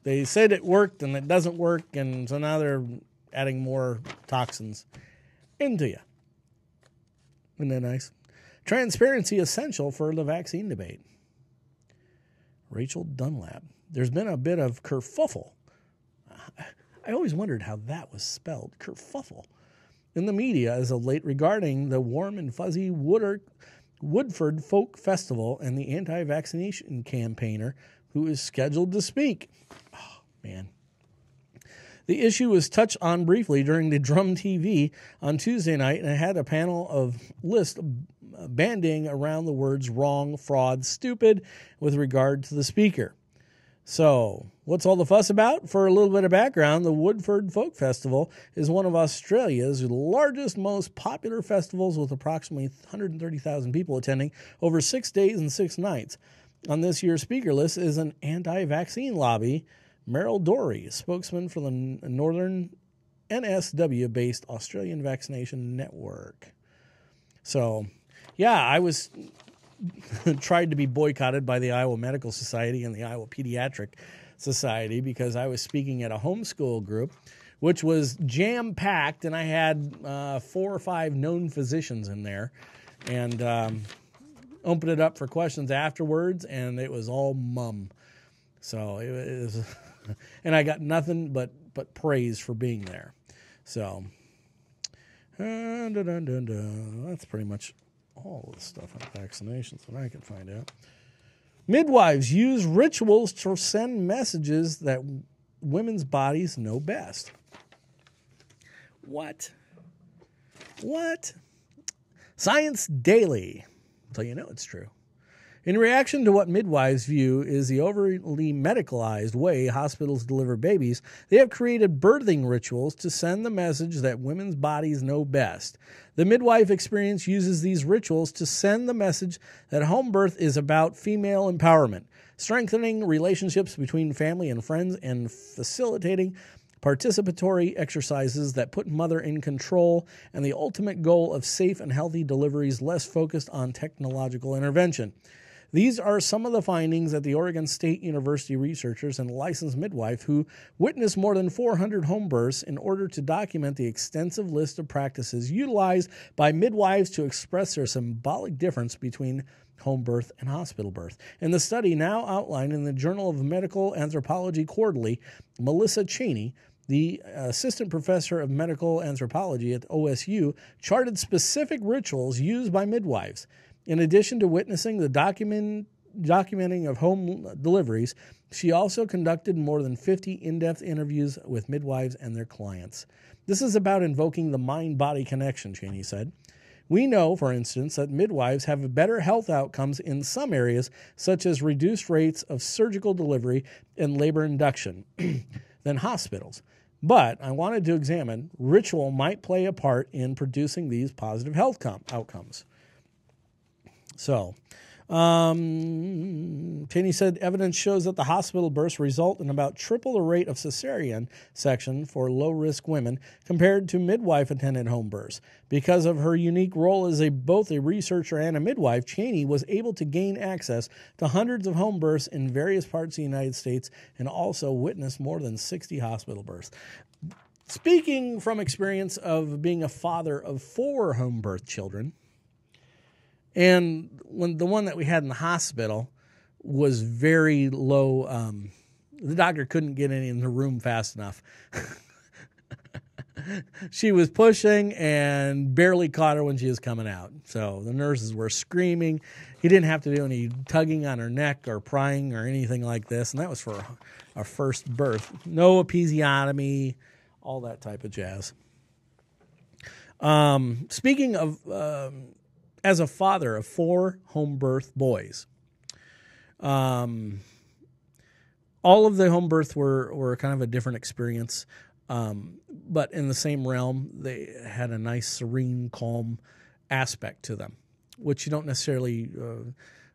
they said it worked and it doesn't work, and so now they're adding more toxins into you. Isn't that nice? Transparency essential for the vaccine debate. Rachel Dunlap. There's been a bit of kerfuffle. I always wondered how that was spelled, kerfuffle, in the media as of late regarding the warm and fuzzy Woodford Folk Festival and the anti-vaccination campaigner who is scheduled to speak. Oh, man. The issue was touched on briefly during the Drum TV on Tuesday night, and it had a panel of list bandying around the words wrong, fraud, stupid with regard to the speaker. So, what's all the fuss about? For a little bit of background, the Woodford Folk Festival is one of Australia's largest, most popular festivals with approximately 130,000 people attending over 6 days and 6 nights. On this year's speaker list is an anti-vaccine lobby, Meryl Dorey, spokesman for the Northern NSW-based Australian Vaccination Network. So, yeah, I was tried to be boycotted by the Iowa Medical Society and the Iowa Pediatric Society because I was speaking at a homeschool group, which was jam-packed, and I had 4 or 5 known physicians in there, and opened it up for questions afterwards, and it was all mum. So it was... And I got nothing but praise for being there. So, That's pretty much all the stuff on vaccinations that I can find out. Midwives use rituals to send messages that women's bodies know best. What? Science Daily. So you know it's true. In reaction to what midwives view is the overly medicalized way hospitals deliver babies, they have created birthing rituals to send the message that women's bodies know best. The midwife experience uses these rituals to send the message that home birth is about female empowerment, strengthening relationships between family and friends, and facilitating participatory exercises that put mother in control, and the ultimate goal of safe and healthy deliveries less focused on technological intervention. These are some of the findings at the Oregon State University researchers and licensed midwife who witnessed more than 400 home births in order to document the extensive list of practices utilized by midwives to express their symbolic difference between home birth and hospital birth. In the study now outlined in the Journal of Medical Anthropology Quarterly, Melissa Cheney, the assistant professor of medical anthropology at OSU, charted specific rituals used by midwives. In addition to witnessing the documenting of home deliveries, she also conducted more than 50 in-depth interviews with midwives and their clients. This is about invoking the mind-body connection, Cheney said. We know, for instance, that midwives have better health outcomes in some areas, such as reduced rates of surgical delivery and labor induction, than hospitals. But I wanted to examine ritual might play a part in producing these positive health outcomes. So, Cheney said evidence shows that the hospital births result in about triple the rate of cesarean section for low-risk women compared to midwife-attended home births. Because of her unique role as both a researcher and a midwife, Cheney was able to gain access to hundreds of home births in various parts of the United States and also witnessed more than 60 hospital births. Speaking from experience of being a father of 4 home birth children, and when the one that we had in the hospital was very low, the doctor couldn't get any in the room fast enough. She was pushing and barely caught her when she was coming out. So the nurses were screaming. He didn't have to do any tugging on her neck or prying or anything like this. And that was for our first birth. No episiotomy, all that type of jazz. Speaking of... as a father of 4 home birth boys, all of the home births were kind of a different experience, but in the same realm, they had a nice, serene, calm aspect to them, which you don't necessarily,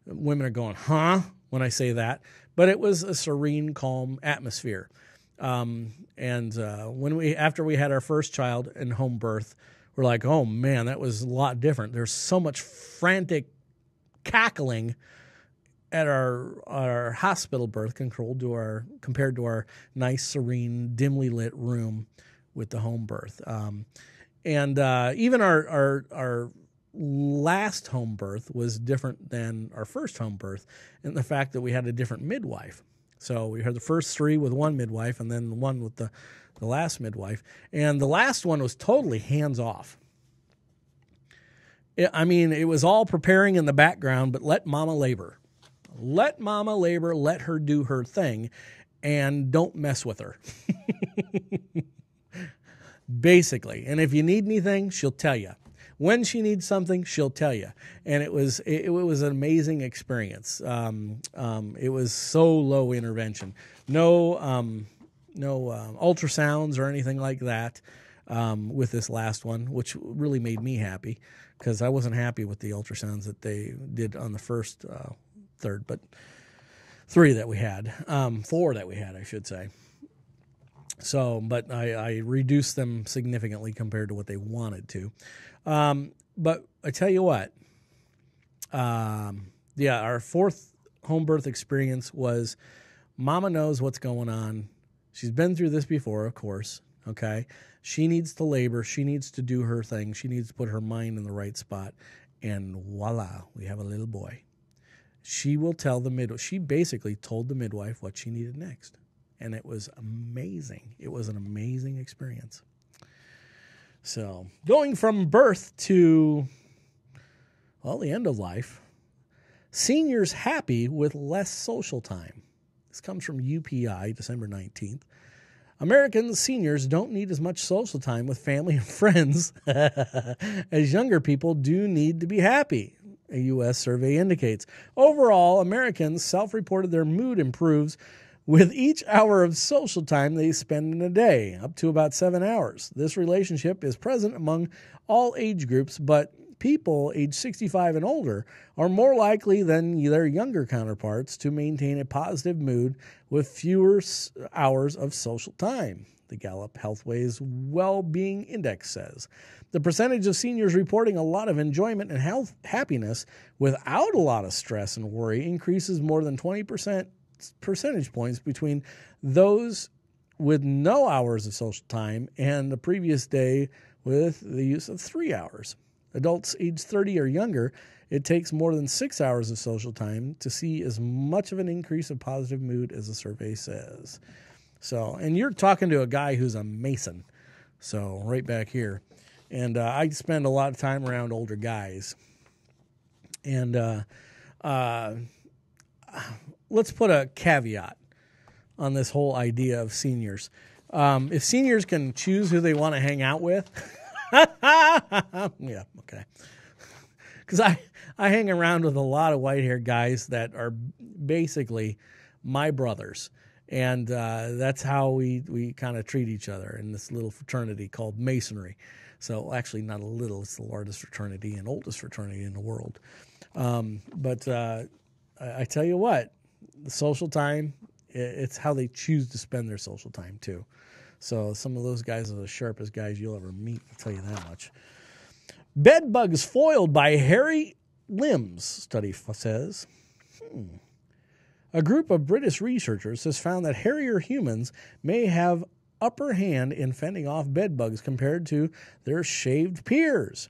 women are going, huh, when I say that, but it was a serene, calm atmosphere. After we had our first child in home birth, we're like, oh man, that was a lot different. There's so much frantic cackling at our hospital birth compared to our nice, serene, dimly lit room with the home birth. Even our last home birth was different than our first home birth in the fact that we had a different midwife. So we had the first 3 with one midwife and then the one with the last midwife. And the last one was totally hands-off. It was all preparing in the background, but let mama labor. Let mama labor, let her do her thing, and don't mess with her. Basically. And if you need anything, she'll tell you. When she needs something, she'll tell you. And it was an amazing experience. It was so low intervention. No ultrasounds or anything like that with this last one, which really made me happy because I wasn't happy with the ultrasounds that they did on the first, third, but 3 that we had, 4 that we had, I should say. So, but I reduced them significantly compared to what they wanted to. But I tell you what, our 4th home birth experience was mama knows what's going on. She's been through this before, of course, okay? She needs to labor. She needs to do her thing. She needs to put her mind in the right spot. And voila, we have a little boy. She will tell the midwife. She basically told the midwife what she needed next. And it was amazing. It was an amazing experience. So going from birth to, well, the end of life, seniors happy with less social time. This comes from UPI, December 19th. American seniors don't need as much social time with family and friends as younger people do need to be happy, a U.S. survey indicates. Overall, Americans self-reported their mood improves with each hour of social time they spend in a day, up to about 7 hours. This relationship is present among all age groups, but people age 65 and older are more likely than their younger counterparts to maintain a positive mood with fewer hours of social time, the Gallup Healthways Well-Being Index says. The percentage of seniors reporting a lot of enjoyment and happiness without a lot of stress and worry increases more than 20% percentage points between those with no hours of social time and the previous day with the use of 3 hours. Adults aged 30 or younger, it takes more than 6 hours of social time to see as much of an increase of positive mood as the survey says. So, and you're talking to a guy who's a Mason, so right back here. And I spend a lot of time around older guys. And let's put a caveat on this whole idea of seniors. If seniors can choose who they want to hang out with, yeah, okay. Because I hang around with a lot of white-haired guys that are basically my brothers. And that's how we kind of treat each other in this little fraternity called Masonry. So actually not a little, it's the largest fraternity and oldest fraternity in the world. But I tell you what, the social time, it's how they choose to spend their social time too. So some of those guys are the sharpest guys you'll ever meet, I'll tell you that much. Bedbugs foiled by hairy limbs, study says. A group of British researchers has found that hairier humans may have upper hand in fending off bedbugs compared to their shaved peers,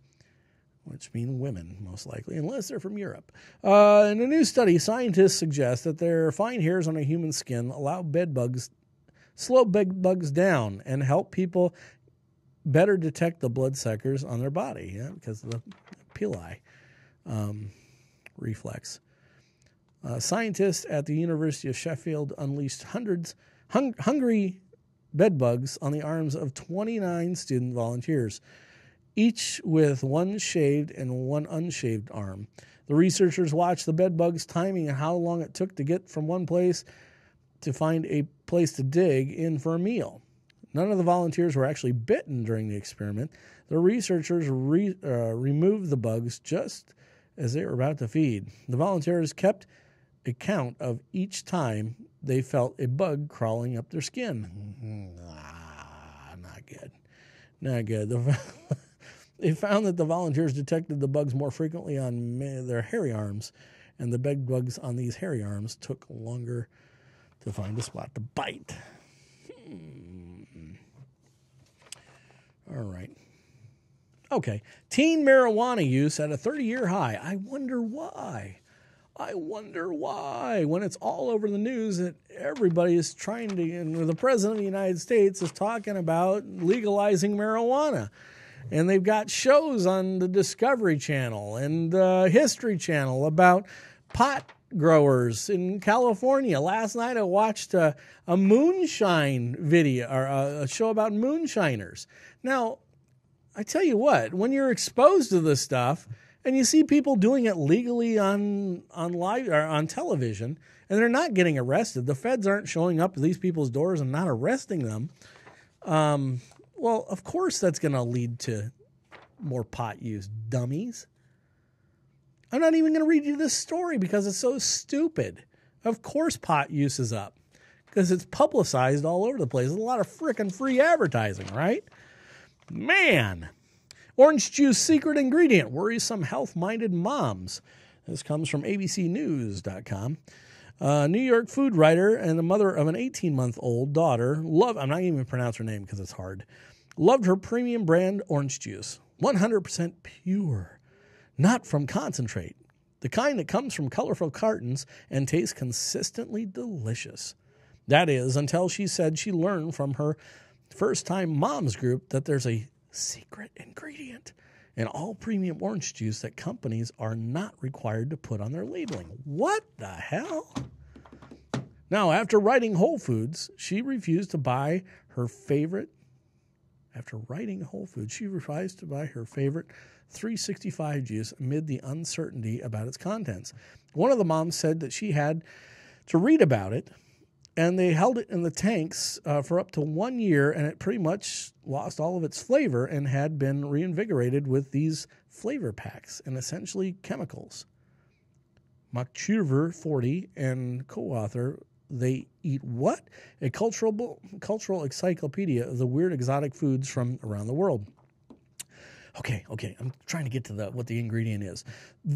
which mean women, most likely, unless they're from Europe. In a new study, scientists suggest that their fine hairs on a human skin slow bedbugs down and help people better detect the bloodsuckers on their body, because of the pili reflex. Scientists at the University of Sheffield unleashed hungry bedbugs on the arms of 29 student volunteers, each with one shaved and one unshaved arm. The researchers watched the bedbugs, timing how long it took to get from one place to find a place to dig in for a meal. None of the volunteers were actually bitten during the experiment. The researchers removed the bugs just as they were about to feed. The volunteers kept a count of each time they felt a bug crawling up their skin. Not good. Not good. They found that the volunteers detected the bugs more frequently on their hairy arms, and the bed bugs on these hairy arms took longer to find a spot to bite. All right. Okay. Teen marijuana use at a 30-year high. I wonder why. When it's all over the news that everybody is trying to, and the President of the United States is talking about legalizing marijuana. And they've got shows on the Discovery Channel and History Channel about pot growers in California. Last night I watched a moonshine video, or a show about moonshiners. Now, I tell you what, when you're exposed to this stuff and you see people doing it legally on live or on television, and they're not getting arrested, the feds aren't showing up to these people's doors and not arresting them. Well, of course that's going to lead to more pot use, dummies. I'm not even going to read you this story because it's so stupid. Of course pot use is up because it's publicized all over the place. There's a lot of frickin' free advertising, right? Man. Orange juice secret ingredient worries some health-minded moms. This comes from abcnews.com. New York food writer and the mother of an 18-month-old daughter I'm not even going to pronounce her name because it's hard, loved her premium brand orange juice. 100% pure. Not from concentrate. The kind that comes from colorful cartons and tastes consistently delicious. That is, until she said she learned from her first-time moms group that there's a secret ingredient in all premium orange juice that companies are not required to put on their labeling. What the hell? Now, after writing Whole Foods, she refused to buy her favorite. After writing Whole Foods, she refused to buy her favorite 365 juice amid the uncertainty about its contents. One of the moms said that she had to read about it, and they held it in the tanks for up to 1 year, and it pretty much lost all of its flavor and had been reinvigorated with these flavor packs and essentially chemicals. Machurver 40 and co-author They Eat What? A cultural encyclopedia of the weird exotic foods from around the world. Okay, I'm trying to get to what the ingredient is.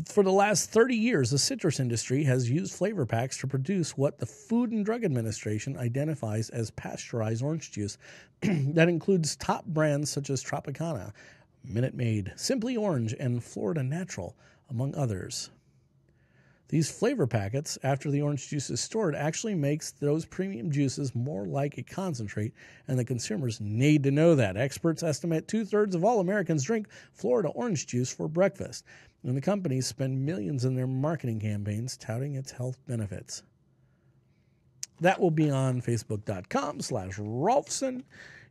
For the last 30 years, the citrus industry has used flavor packs to produce what the Food and Drug Administration identifies as pasteurized orange juice. That includes top brands such as Tropicana, Minute Maid, Simply Orange, and Florida Natural, among others. These flavor packets, after the orange juice is stored, actually makes those premium juices more like a concentrate, and the consumers need to know that. Experts estimate 2/3 of all Americans drink Florida orange juice for breakfast, and the companies spend millions in their marketing campaigns touting its health benefits. That will be on Facebook.com/Rohlfsen.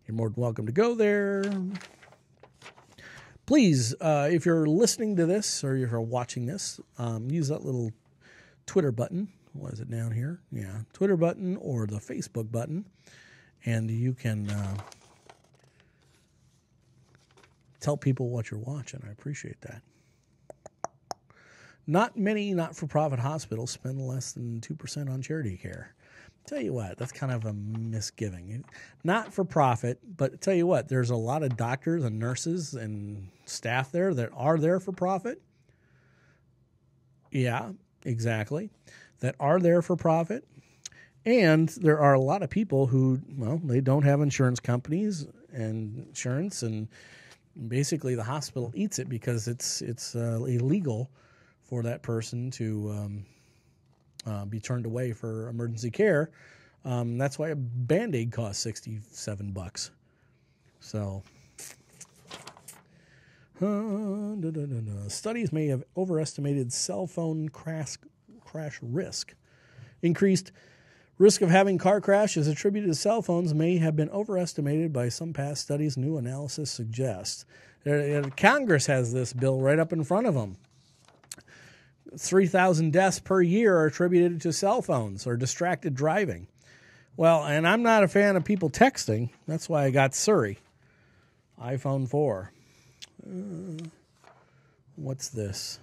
You're more than welcome to go there. Please, if you're listening to this or if you're watching this, use that little Twitter button. What is it down here? Yeah, Twitter button or the Facebook button. And you can tell people what you're watching. I appreciate that. Not many not-for-profit hospitals spend less than 2% on charity care. Tell you what, that's kind of a misgiving. Not for profit, but tell you what, there's a lot of doctors and nurses and staff there that are there for profit. Yeah, exactly. That are there for profit. And there are a lot of people who, well, they don't have insurance companies and insurance, and basically the hospital eats it because it's illegal for that person to be turned away for emergency care. That's why a Band-Aid costs $67. So, studies may have overestimated cell phone crash risk. Increased risk of having car crashes attributed to cell phones may have been overestimated by some past studies, new analysis suggests. Congress has this bill right up in front of them. 3,000 deaths per year are attributed to cell phones or distracted driving. Well, and I'm not a fan of people texting. That's why I got Siri. iPhone 4. What's this?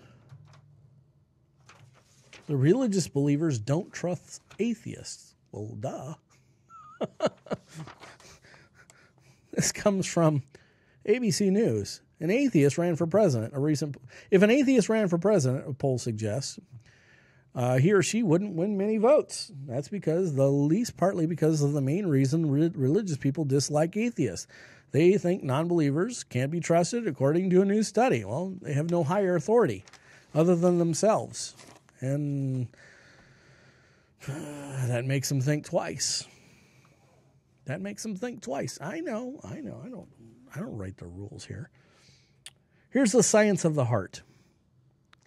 The religious believers don't trust atheists. Well, duh. This comes from ABC News. An atheist ran for president. If an atheist ran for president, a poll suggests, he or she wouldn't win many votes. That's partly because of the main reason religious people dislike atheists. They think non-believers can't be trusted, according to a new study. Well, they have no higher authority other than themselves, and that makes them think twice. I know. I don't write the rules here. Here's the science of the heart.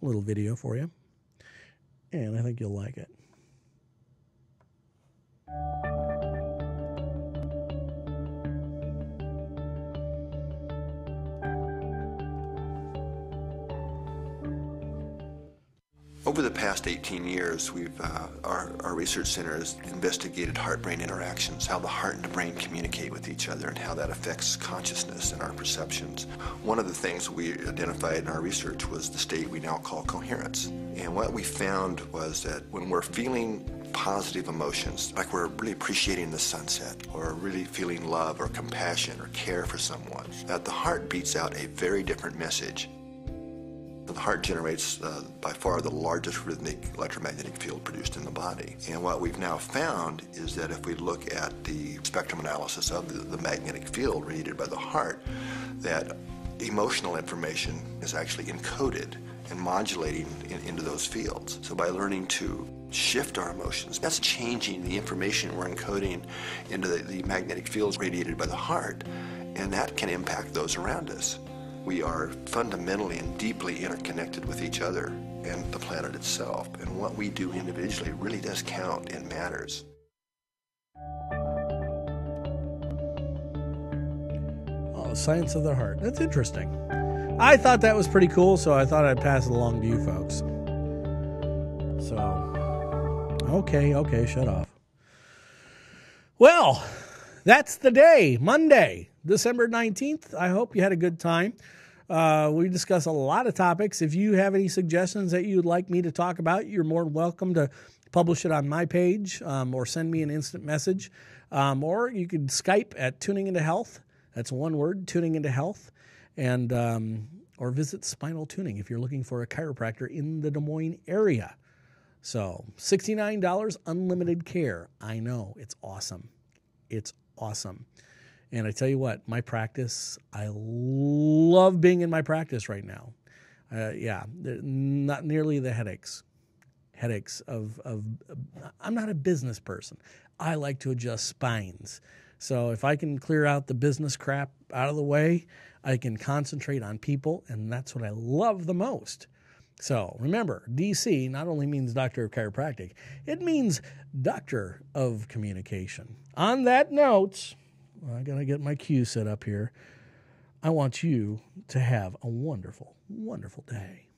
A little video for you. And I think you'll like it. Over the past 18 years, our research center has investigated heart-brain interactions, how the heart and the brain communicate with each other, and how that affects consciousness and our perceptions. One of the things we identified in our research was the state we now call coherence. And what we found was that when we're feeling positive emotions, like we're really appreciating the sunset, or really feeling love or compassion or care for someone, that the heart beats out a very different message. The heart generates by far the largest rhythmic electromagnetic field produced in the body. And what we've now found is that if we look at the spectrum analysis of the magnetic field radiated by the heart, that emotional information is actually encoded and modulating into those fields. So by learning to shift our emotions, that's changing the information we're encoding into the magnetic fields radiated by the heart. and that can impact those around us. We are fundamentally and deeply interconnected with each other and the planet itself, and what we do individually really does count and matters. Oh, the science of the heart. That's interesting. I thought that was pretty cool, so I thought I'd pass it along to you folks. So, okay, shut off. Well, that's the day, Monday, December 19th. I hope you had a good time. We discuss a lot of topics. If you have any suggestions that you'd like me to talk about, you're more than welcome to publish it on my page or send me an instant message. Or you could Skype at Tuning Into Health. That's one word, Tuning Into Health. And or visit Spinal Tuning if you're looking for a chiropractor in the Des Moines area. So $69, unlimited care. I know, it's awesome. It's awesome. And I tell you what, my practice, I love being in my practice right now. Not nearly the headaches of I'm not a business person. I like to adjust spines. So if I can clear out the business crap out of the way, I can concentrate on people, and that's what I love the most. So remember, DC not only means Doctor of Chiropractic, it means Doctor of Communication. On that note, I got to get my cue set up here. I want you to have a wonderful, wonderful day.